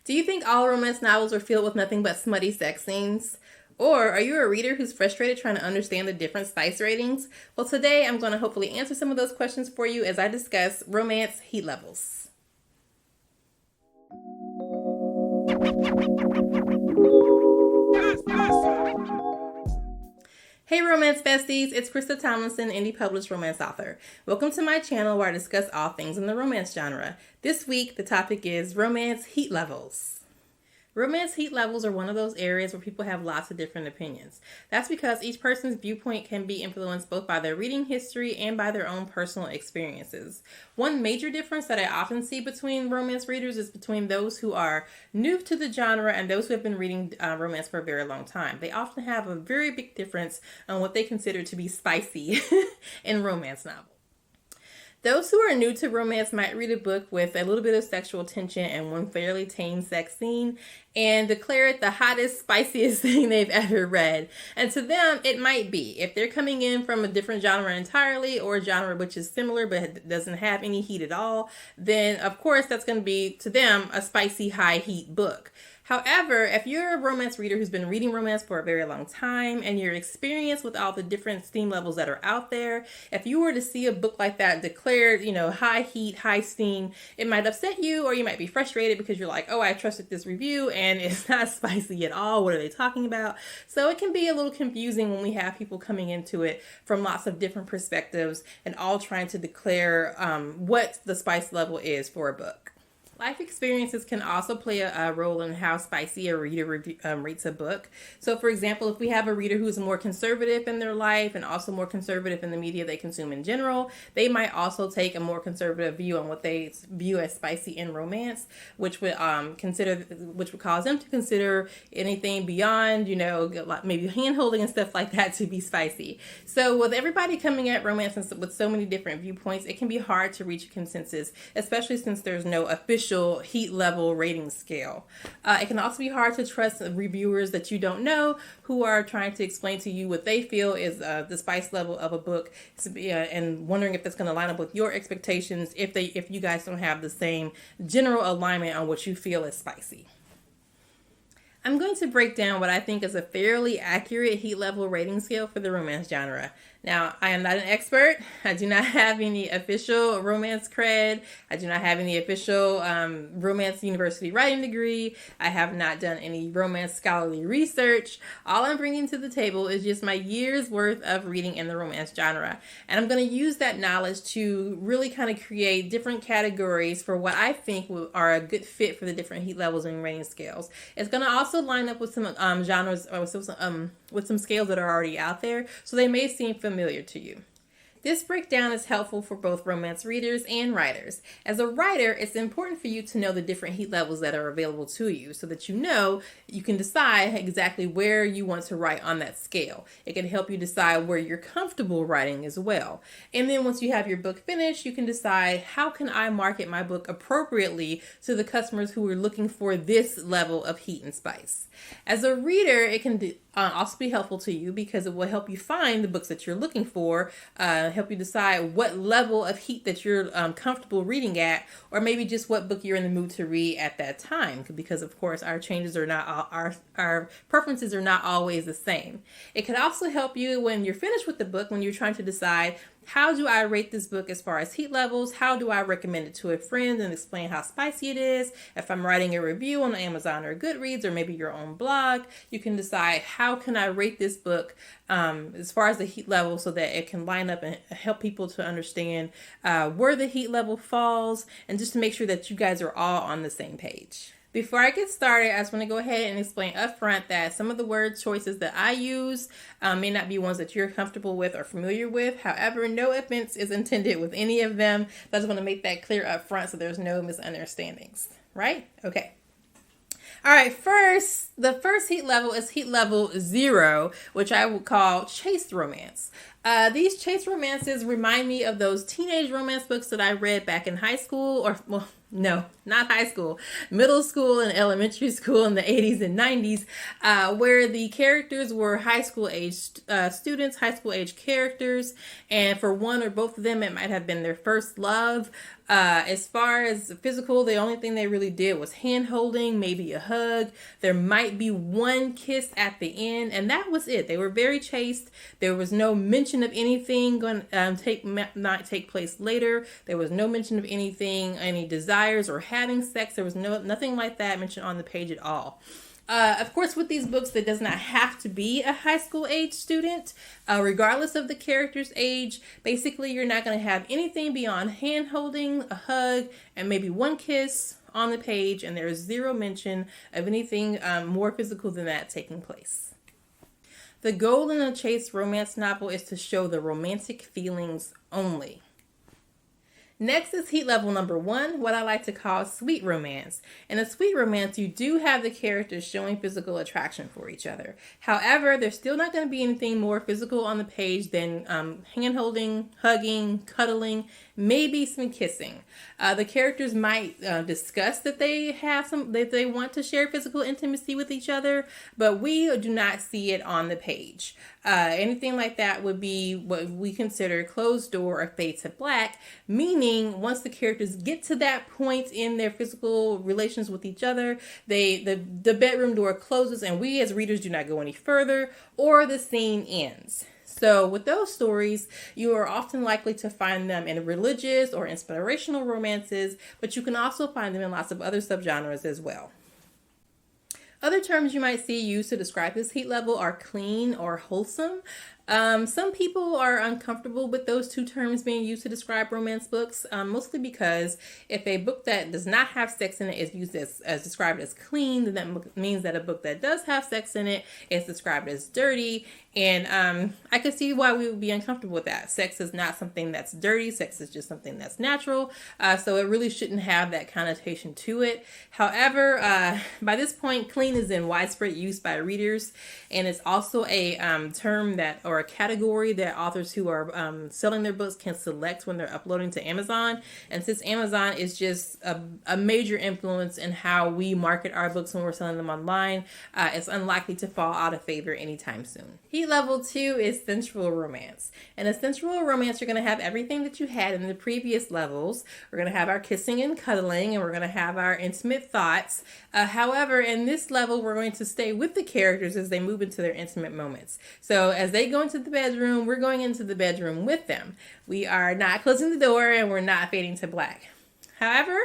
Do you think all romance novels are filled with nothing but smutty sex scenes? Or are you a reader who's frustrated trying to understand the different spice ratings? Well, today I'm going to hopefully answer some of those questions for you as I discuss romance heat levels. Hey romance besties, it's Christa Tomlinson, indie published romance author. Welcome to my channel where I discuss all things in the romance genre. This week, the topic is romance heat levels. Romance heat levels are one of those areas where people have lots of different opinions. That's because each person's viewpoint can be influenced both by their reading history and by their own personal experiences. One major difference that I often see between romance readers is between those who are new to the genre and those who have been reading romance for a very long time. They often have a very big difference on what they consider to be spicy in romance novels. Those who are new to romance might read a book with a little bit of sexual tension and one fairly tame sex scene and declare it the hottest, spiciest thing they've ever read. And to them, it might be. If they're coming in from a different genre entirely or a genre which is similar but doesn't have any heat at all, then of course that's going to be, to them, a spicy, high heat book. However, if you're a romance reader who's been reading romance for a very long time and you're experienced with all the different steam levels that are out there, if you were to see a book like that declared, high heat, high steam, it might upset you or you might be frustrated because you're like, oh, I trusted this review and it's not spicy at all. What are they talking about? So it can be a little confusing when we have people coming into it from lots of different perspectives and all trying to declare what the spice level is for a book. Life experiences can also play a role in how spicy a reader rates a book. So, for example, if we have a reader who's more conservative in their life and also more conservative in the media they consume in general, they might also take a more conservative view on what they view as spicy in romance, which would cause them to consider anything beyond, maybe hand-holding and stuff like that to be spicy. So, with everybody coming at romance with so many different viewpoints, it can be hard to reach a consensus, especially since there's no official heat level rating scale. It can also be hard to trust reviewers that you don't know who are trying to explain to you what they feel is the spice level of a book, and wondering if that's going to line up with your expectations if you guys don't have the same general alignment on what you feel is spicy. I'm going to break down what I think is a fairly accurate heat level rating scale for the romance genre. Now, I am not an expert. I do not have any official romance cred. I do not have any official romance university writing degree. I have not done any romance scholarly research. All I'm bringing to the table is just my year's worth of reading in the romance genre. And I'm going to use that knowledge to really kind of create different categories for what I think are a good fit for the different heat levels and rating scales. It's going to also line up with some genres or with some scales that are already out there, so they may seem familiar to you. This breakdown is helpful for both romance readers and writers. As a writer, it's important for you to know the different heat levels that are available to you so that you can decide exactly where you want to write on that scale. It can help you decide where you're comfortable writing as well. And then once you have your book finished, you can decide, how can I market my book appropriately to the customers who are looking for this level of heat and spice. As a reader, it can also be helpful to you because it will help you find the books that you're looking for, help you decide what level of heat that you're comfortable reading at, or maybe just what book you're in the mood to read at that time, because of course our preferences are not always the same. It could also help you when you're finished with the book, when you're trying to decide, how do I rate this book as far as heat levels? How do I recommend it to a friend and explain how spicy it is? If I'm writing a review on Amazon or Goodreads or maybe your own blog, you can decide, how can I rate this book as far as the heat level so that it can line up and help people to understand where the heat level falls, and just to make sure that you guys are all on the same page. Before I get started, I just want to go ahead and explain up front that some of the word choices that I use may not be ones that you're comfortable with or familiar with. However, no offense is intended with any of them. I just want to make that clear up front so there's no misunderstandings, right? Okay. All right, the first heat level is heat level 0, which I would call chaste romance. These chase romances remind me of those teenage romance books that I read back in high school, or, well, no, not high school, middle school and elementary school in the 80s and 90s, where the characters were high school age students, high school age characters, and for one or both of them, it might have been their first love. As far as physical, the only thing they really did was hand holding, maybe a hug. There might be one kiss at the end, and that was it. They were very chaste. There was no mention of anything going not take place later. There was no mention of anything, any desires or having sex. There was nothing like that mentioned on the page at all. Of course, with these books, there does not have to be a high school age student, regardless of the character's age. Basically, you're not going to have anything beyond hand holding, a hug, and maybe one kiss on the page, and there is zero mention of anything more physical than that taking place. The goal in a chase romance novel is to show the romantic feelings only. Next is heat level number 1, what I like to call sweet romance. In a sweet romance, you do have the characters showing physical attraction for each other. However, there's still not going to be anything more physical on the page than hand-holding, hugging, cuddling, maybe some kissing. The characters might discuss that they want to share physical intimacy with each other, but we do not see it on the page. Anything like that would be what we consider closed door or fade to black, meaning once the characters get to that point in their physical relations with each other, the bedroom door closes and we as readers do not go any further, or the scene ends. So with those stories, you are often likely to find them in religious or inspirational romances, but you can also find them in lots of other subgenres as well. Other terms you might see used to describe this heat level are clean or wholesome. Some people are uncomfortable with those two terms being used to describe romance books, mostly because if a book that does not have sex in it is used as described as clean, then that means that a book that does have sex in it is described as dirty. And I can see why we would be uncomfortable with that. Sex is not something that's dirty. Sex is just something that's natural. So it really shouldn't have that connotation to it. However, by this point, clean is in widespread use by readers. And it's also a term or a category that authors who are selling their books can select when they're uploading to Amazon. And since Amazon is just a major influence in how we market our books when we're selling them online, it's unlikely to fall out of favor anytime soon. Heat level 2 is sensual romance. In a sensual romance, you're going to have everything that you had in the previous levels. We're going to have our kissing and cuddling, and we're going to have our intimate thoughts. However, in this level, we're going to stay with the characters as they move into their intimate moments. So as they go into the bedroom, we're going into the bedroom with them. We are not closing the door and we're not fading to black. However,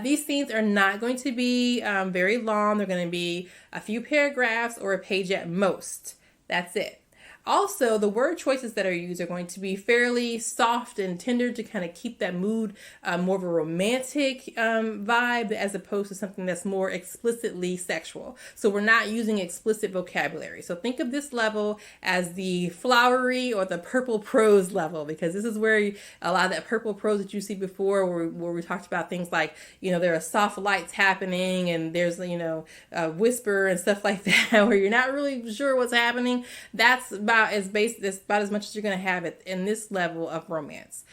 these scenes are not going to be very long. They're going to be a few paragraphs or a page at most. That's it. Also, the word choices that are used are going to be fairly soft and tender to kind of keep that mood more of a romantic vibe as opposed to something that's more explicitly sexual. So we're not using explicit vocabulary. So think of this level as the flowery or the purple prose level, because this is where a lot of that purple prose that you see before where we talked about things like, there are soft lights happening and there's, a whisper and stuff like that where you're not really sure what's happening. That's about as much as you're going to have it in this level of romance.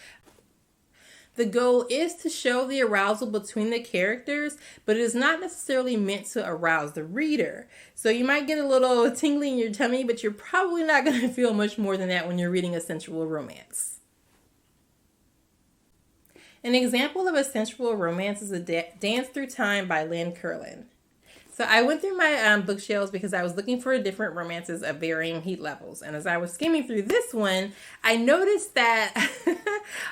The goal is to show the arousal between the characters, but it is not necessarily meant to arouse the reader. So you might get a little tingling in your tummy, but you're probably not going to feel much more than that when you're reading a sensual romance. An example of a sensual romance is Dance Through Time by Lynn Curlin. So I went through my bookshelves because I was looking for different romances of varying heat levels. And as I was skimming through this one, I noticed that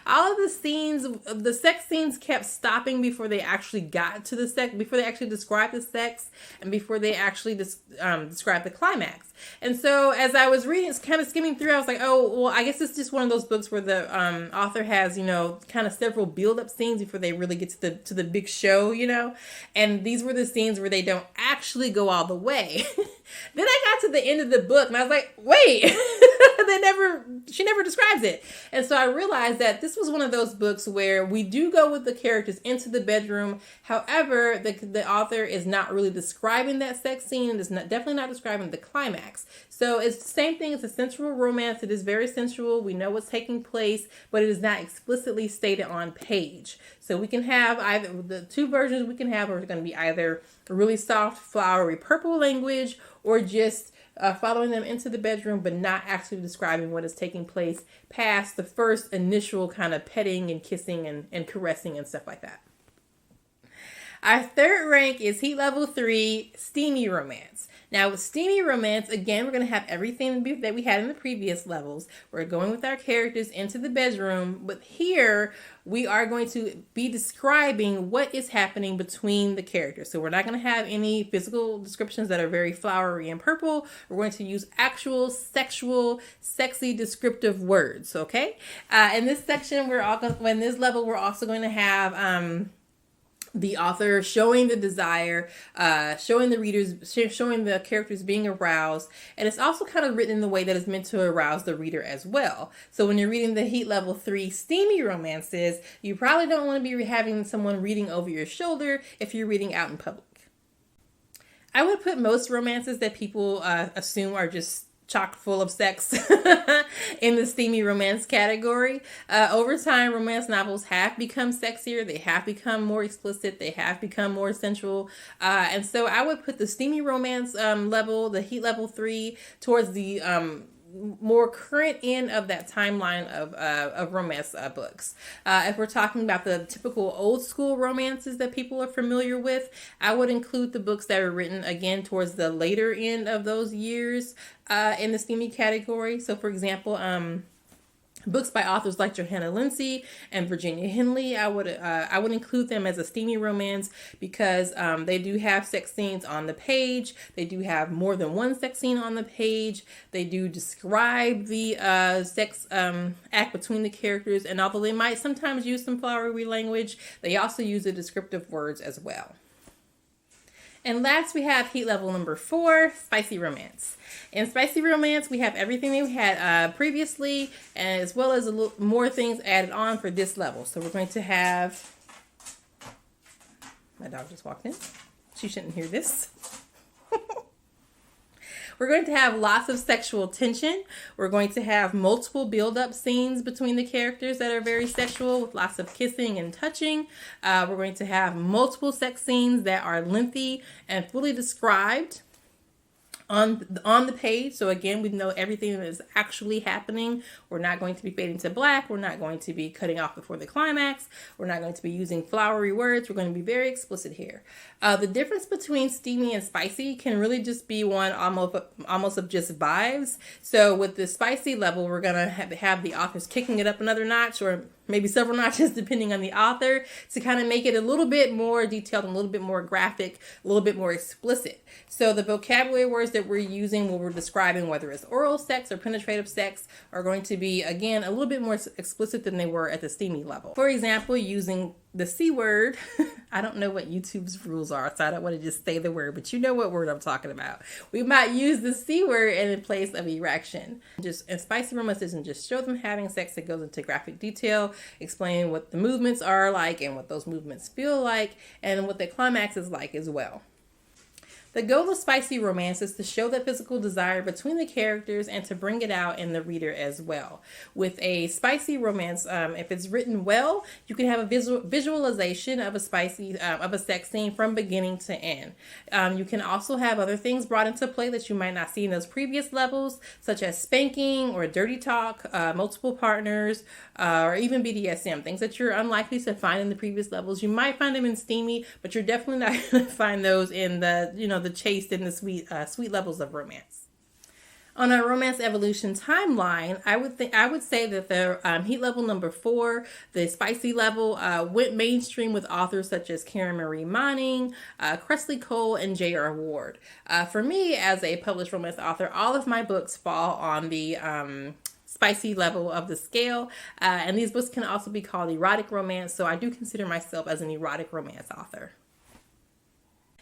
all of the sex scenes kept stopping before they actually got to the sex, before they actually described the sex, and before they actually described the climax. And so as I was reading, kind of skimming through, I was like, oh, well, I guess it's just one of those books where the author has, kind of several build-up scenes before they really get to the big show, And these were the scenes where they don't actually go all the way. Then I got to the end of the book and I was like, wait, She never describes it. And so I realized that this was one of those books where we do go with the characters into the bedroom. However, the author is not really describing that sex scene, and is definitely not describing the climax. So it's the same thing as a sensual romance. It is very sensual. We know what's taking place, but it is not explicitly stated on page. So we can have either the two versions we can have are going to be either a really soft, flowery purple language, or just following them into the bedroom, but not actually describing what is taking place past the first initial kind of petting and kissing and caressing and stuff like that. Our third rank is Heat Level 3, Steamy Romance. Now with Steamy Romance, again, we're going to have everything that we had in the previous levels. We're going with our characters into the bedroom, but here we are going to be describing what is happening between the characters. So we're not going to have any physical descriptions that are very flowery and purple. We're going to use actual sexual, sexy descriptive words, okay? In this section, in this level, we're also going to have the author showing the desire, showing the characters being aroused. And it's also kind of written in the way that is meant to arouse the reader as well. So when you're reading the Heat Level 3 Steamy Romances, you probably don't want to be having someone reading over your shoulder if you're reading out in public. I would put most romances that people assume are just chock full of sex in the steamy romance category. Over time, romance novels have become sexier. They have become more explicit. They have become more sensual. And so I would put the steamy romance level, the Heat Level 3, towards the more current end of that timeline of romance books. If we're talking about the typical old school romances that people are familiar with, I would include the books that are written again towards the later end of those years in the steamy category. So for example, books by authors like Johanna Lindsey and Virginia Henley, I would include them as a steamy romance because they do have sex scenes on the page. They do have more than one sex scene on the page. They do describe the sex act between the characters, and although they might sometimes use some flowery language, they also use the descriptive words as well. And last, we have Heat Level number 4, Spicy Romance. In Spicy Romance, we have everything that we had previously, as well as a little more things added on for this level. So we're going to have... My dog just walked in. She shouldn't hear this. We're going to have lots of sexual tension. We're going to have multiple build-up scenes between the characters that are very sexual, with lots of kissing and touching. We're going to have multiple sex scenes that are lengthy and fully described on the page. So again, we know everything that is actually happening. We're not going to be fading to black. We're not going to be cutting off before the climax. We're not going to be using flowery words. We're going to be very explicit here. The difference between steamy and spicy can really just be one almost of just vibes. So with the spicy level, we're going to have the authors kicking it up another notch, or maybe several notches depending on the author, to kind of make it a little bit more detailed, and a little bit more graphic, a little bit more explicit. So the vocabulary words that we're using when we're describing whether it's oral sex or penetrative sex are going to be, again, a little bit more explicit than they were at the steamy level. For example, using the C word. I don't know what YouTube's rules are, so I don't want to just say the word, but you know what word I'm talking about. We might use the C word in place of erection. And Spicy Romance doesn't just show them having sex, it goes into graphic detail, explaining what the movements are like and what those movements feel like, and what the climax is like as well. The goal of Spicy Romance is to show that physical desire between the characters and to bring it out in the reader as well. With a spicy romance, if it's written well, you can have a visualization of a sex scene from beginning to end. You can also have other things brought into play that you might not see in those previous levels, such as spanking or dirty talk, multiple partners, or even BDSM, things that you're unlikely to find in the previous levels. You might find them in Steamy, but you're definitely not going to find those in the chaste and the sweet levels of romance. On our romance evolution timeline, I would say that the Heat Level number 4, the spicy level, went mainstream with authors such as Karen Marie Moning, Cressley Cole, and J.R. Ward. For me, as a published romance author, all of my books fall on the spicy level of the scale, and these books can also be called erotic romance, so I do consider myself as an erotic romance author.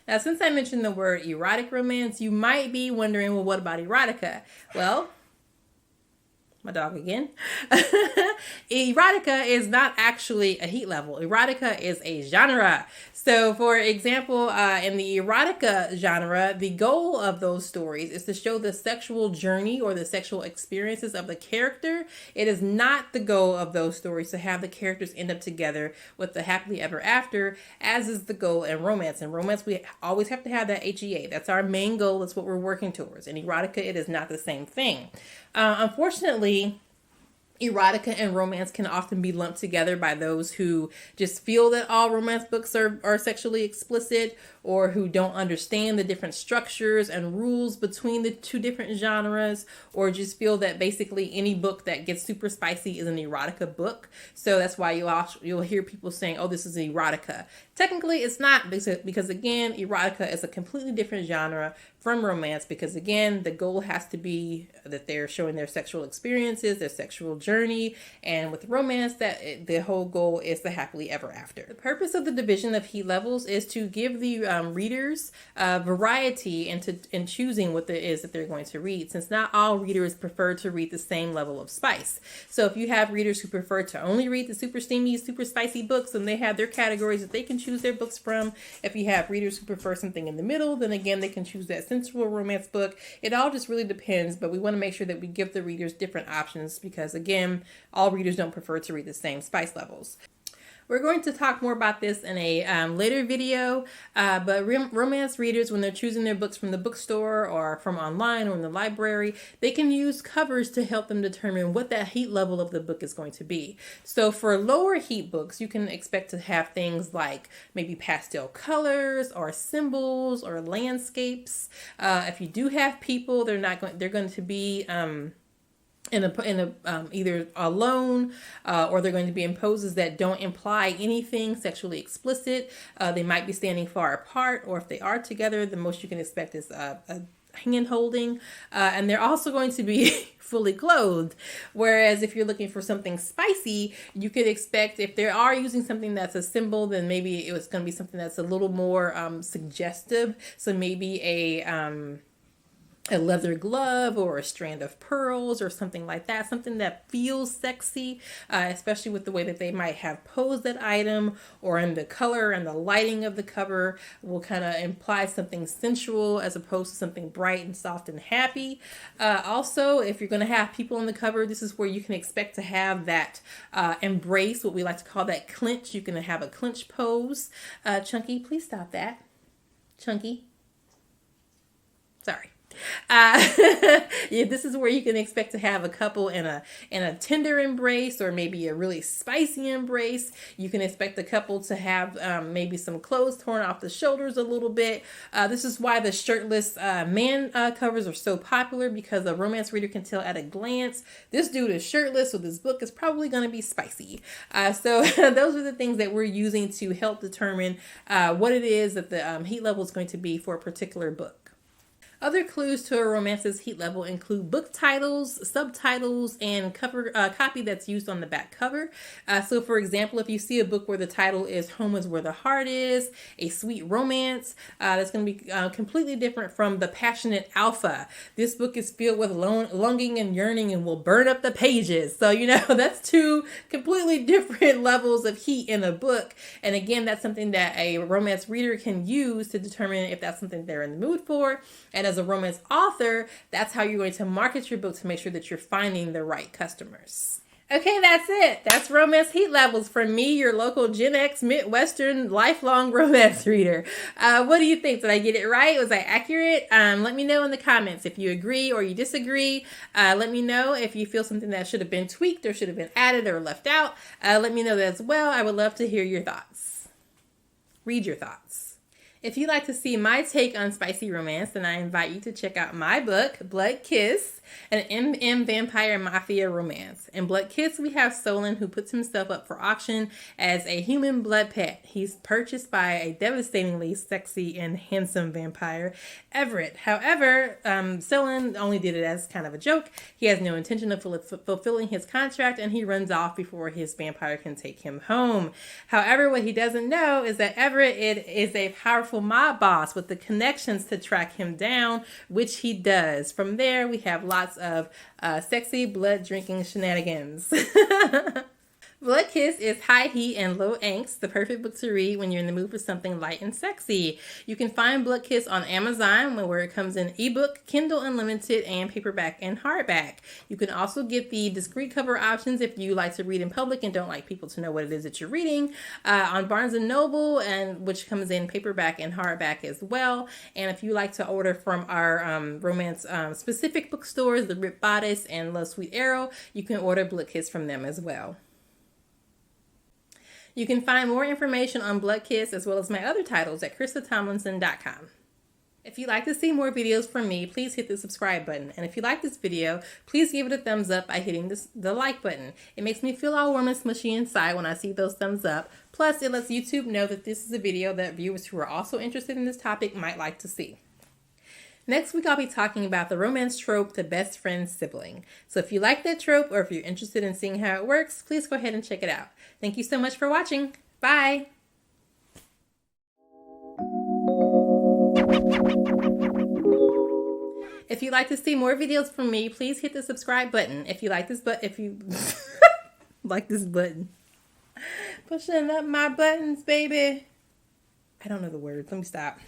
Now, since I mentioned the word erotic romance, you might be wondering, well, what about erotica? Well, My dog again. Erotica is not actually a heat level. Erotica is a genre. So, for example, in the erotica genre, the goal of those stories is to show the sexual journey or the sexual experiences of the character. It is not the goal of those stories to have the characters end up together with the happily ever after, as is the goal in romance. In romance, we always have to have that HEA. That's our main goal. That's what we're working towards. In erotica, it is not the same thing. Unfortunately, erotica and romance can often be lumped together by those who just feel that all romance books are sexually explicit, or who don't understand the different structures and rules between the two different genres, or just feel that basically any book that gets super spicy is an erotica book. So that's why you'll hear people saying, oh, this is erotica. Technically, it's not, because again, erotica is a completely different genre from romance, because again, the goal has to be that they're showing their sexual experiences, their sexual journey, and with romance, that the whole goal is the happily ever after. The purpose of the division of heat levels is to give the readers variety in choosing what it is that they're going to read, since not all readers prefer to read the same level of spice. So if you have readers who prefer to only read the super steamy, super spicy books, then they have their categories that they can choose their books from. If you have readers who prefer something in the middle, then again, they can choose that sensual romance book. It all just really depends, but we want to make sure that we give the readers different options, because again, all readers don't prefer to read the same spice levels. We're going to talk more about this in a later video, but romance readers, when they're choosing their books from the bookstore or from online or in the library, they can use covers to help them determine what that heat level of the book is going to be. So for lower heat books, you can expect to have things like maybe pastel colors or symbols or landscapes. If you do have people, they're going to be either alone, or they're going to be in poses that don't imply anything sexually explicit. They might be standing far apart, or if they are together, the most you can expect is a hand holding, and they're also going to be fully clothed. Whereas if you're looking for something spicy, you could expect, if they are using something that's a symbol, then maybe it was going to be something that's a little more suggestive. So maybe a leather glove or a strand of pearls or something like that, something that feels sexy, especially with the way that they might have posed that item, or in the color and the lighting of the cover will kind of imply something sensual as opposed to something bright and soft and happy. Also, if you're going to have people on the cover, this is where you can expect to have that embrace, what we like to call that clench. You can have a clench pose. Chunky, please stop that. Chunky. Sorry. Yeah, this is where you can expect to have a couple in a tender embrace, or maybe a really spicy embrace. You can expect the couple to have maybe some clothes torn off the shoulders a little bit. This is why the shirtless man covers are so popular, because a romance reader can tell at a glance, this dude is shirtless, so this book is probably going to be spicy. So those are the things that we're using to help determine what it is that the heat level is going to be for a particular book. Other clues to a romance's heat level include book titles, subtitles, and cover copy that's used on the back cover. So for example, if you see a book where the title is Home is Where the Heart Is, a sweet romance, that's going to be completely different from The Passionate Alpha. This book is filled with longing and yearning and will burn up the pages. So, that's two completely different levels of heat in a book. And again, that's something that a romance reader can use to determine if that's something they're in the mood for. And as a romance author, that's how you're going to market your book to make sure that you're finding the right customers. Okay, that's it. That's romance heat levels from me, your local Gen X Midwestern lifelong romance reader. What do you think? Did I get it right? Was I accurate? Let me know in the comments if you agree or you disagree. Let me know if you feel something that should have been tweaked or should have been added or left out. Let me know that as well. I would love to hear your thoughts. Read your thoughts. If you'd like to see my take on spicy romance, then I invite you to check out my book, Blood Kiss, an MM vampire mafia romance. In Blood Kiss, we have Solon, who puts himself up for auction as a human blood pet. He's purchased by a devastatingly sexy and handsome vampire, Everett. However, Solon only did it as kind of a joke. He has no intention of fulfilling his contract, and he runs off before his vampire can take him home. However, what he doesn't know is that Everett is a powerful powerful mob boss with the connections to track him down, which he does. From there, we have lots of sexy blood drinking shenanigans. Blood Kiss is high heat and low angst, the perfect book to read when you're in the mood for something light and sexy. You can find Blood Kiss on Amazon, where it comes in ebook, Kindle Unlimited, and paperback and hardback. You can also get the discreet cover options if you like to read in public and don't like people to know what it is that you're reading, on Barnes & Noble, and which comes in paperback and hardback as well. And if you like to order from our romance specific bookstores, The Ripped Bodice and Love Sweet Arrow, you can order Blood Kiss from them as well. You can find more information on Blood Kiss as well as my other titles at ChristaTomlinson.com. If you'd like to see more videos from me, please hit the subscribe button. And if you like this video, please give it a thumbs up by hitting the like button. It makes me feel all warm and smushy inside when I see those thumbs up. Plus, it lets YouTube know that this is a video that viewers who are also interested in this topic might like to see. Next week, I'll be talking about the romance trope, the best friend sibling. So if you like that trope, or if you're interested in seeing how it works, please go ahead and check it out. Thank you so much for watching. Bye! If you'd like to see more videos from me, please hit the subscribe button. If you like this like this button. Pushing up my buttons, baby. I don't know the words. Let me stop.